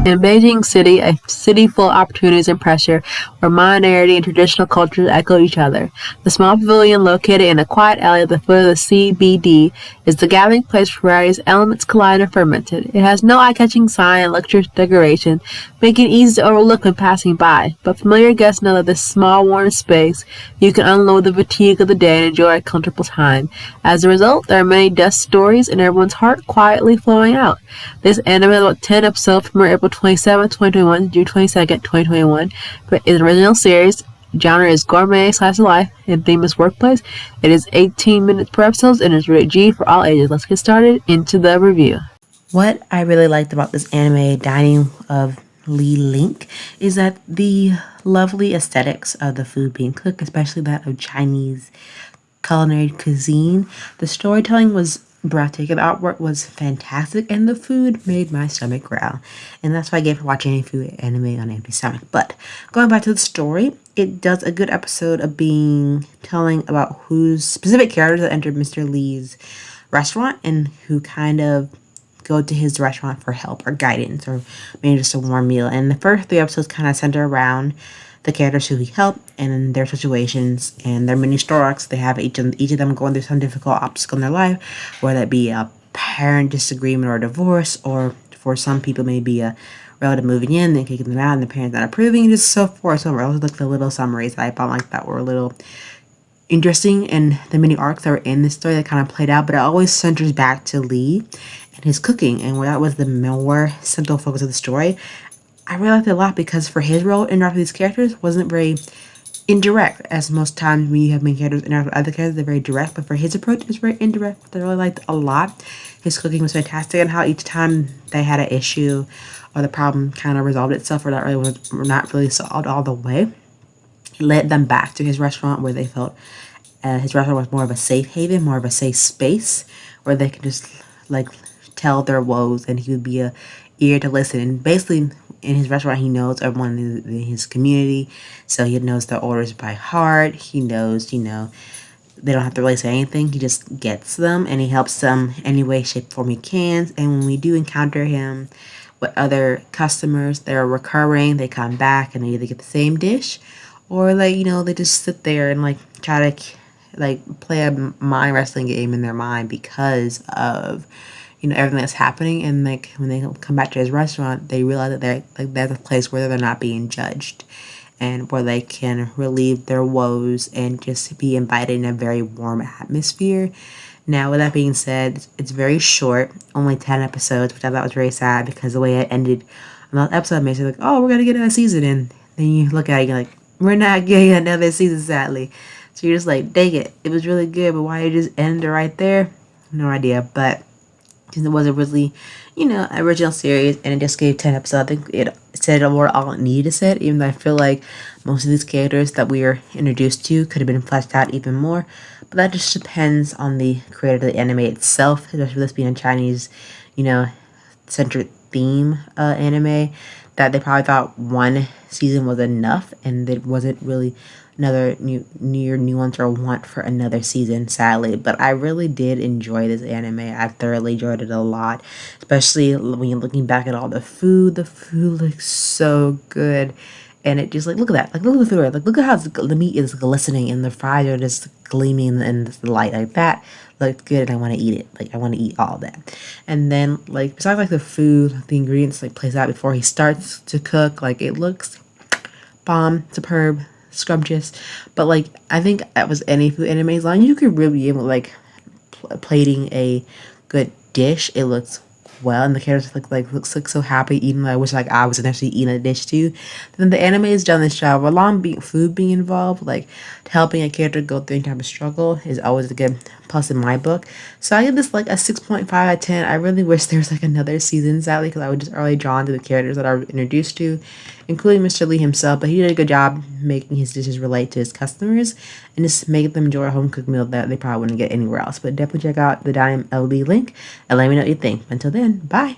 In Beijing City, a city full of opportunities and pressure, where modernity and traditional cultures echo each other. The small pavilion located in a quiet alley at the foot of the CBD is the gathering place where various elements collide and fermented. It has no eye-catching sign and luxurious decoration, making it easy to overlook when passing by, but familiar guests know that this small, warm space you can unload the fatigue of the day and enjoy a comfortable time. As a result, there are many dust stories and everyone's heart quietly flowing out. This anime is about 10 episodes from April 27, 2021 to June 22nd, 2021. But it's an original series. Genre is gourmet slice of life and theme is workplace. It is 18 minutes per episode and is rated G for all ages. Let's get started into the review. What I really liked about this anime, Dining of Lee Link, is that the lovely aesthetics of the food being cooked, especially that of Chinese culinary cuisine. The storytelling was breathtaking, the artwork was fantastic, and the food made my stomach growl. And that's why I gave for watching any food anime on an empty stomach. But going back to the story, it does a good episode of telling about who's specific characters that entered Mr. Lee's restaurant and who kind of go to his restaurant for help or guidance or maybe just a warm meal. And the first 3 episodes kind of center around the characters who he helped and their situations and their mini story arcs. They have each of them going through some difficult obstacle in their life, whether it be a parent disagreement or a divorce, or for some people maybe a relative moving in, then kicking them out, and the parents not approving, and just so forth. So I always look at the little summaries that I found like that were a little interesting, and the mini arcs that were in this story that kind of played out, but it always centers back to Lee and his cooking, and where that was the more central focus of the story. I really liked it a lot because for his role, interacting with these characters wasn't very indirect, as most times when you have main characters interact with other characters, they're very direct, but for his approach, it was very indirect, which I really liked a lot. His cooking was fantastic, and how each time they had an issue or the problem kind of resolved itself, or not really solved all the way, it led them back to his restaurant where they felt his restaurant was more of a safe haven, more of a safe space where they could just tell their woes, and he would be a ear to listen. And basically, in his restaurant, he knows everyone in his community, so he knows their orders by heart. He knows, they don't have to really say anything. He just gets them, and he helps them any way, shape, form he can. And when we do encounter him with other customers, they're recurring. They come back, and they either get the same dish, or they just sit there and try to play a mind wrestling game in their mind because of everything that's happening. And when they come back to his restaurant, they realize that there's a place where they're not being judged and where they can relieve their woes and just be invited in a very warm atmosphere. Now, with that being said, it's very short, only 10 episodes, which I thought was very sad because the way it ended on that episode made it oh, we're going to get another season. And then you look at it, you're like, we're not getting another season, sadly. So you're just like, dang it, it was really good, but why did it just end right there? No idea, but because it was a really, original series, and it just gave 10 episodes. I think it said all it needed to say, even though I feel like most of these characters that we were introduced to could have been fleshed out even more. But that just depends on the creator of the anime itself, especially this being a Chinese, centered theme anime, that they probably thought one season was enough, and it wasn't really another nuance or want for another season, sadly. But I really did enjoy this anime. I thoroughly enjoyed it a lot, especially when you're looking back at all the food. The food looks so good, and it just look at that, look at the food, look at how the meat is glistening and the fries are just gleaming in the light. That looked good, and I want to eat it. I want to eat all of that. And then besides the food, the ingredients plays out before he starts to cook. It looks bomb, superb, scrumptious. But I think that was any food anime, as long as you could really be able plating a good dish, it looks well, and the characters looks so happy eating. I wish I was actually eating a dish too. Then the anime has done this job along food being involved, helping a character go through any type of struggle is always a good plus in my book. So I give this a 6.5 out of 10. I really wish there was another season, sadly, because I was just really drawn to the characters that I was introduced to, including Mr. Lee himself. But he did a good job making his dishes relate to his customers and just making them enjoy a home cooked meal that they probably wouldn't get anywhere else. But definitely check out the Dining of Lee link and let me know what you think. Until then, bye.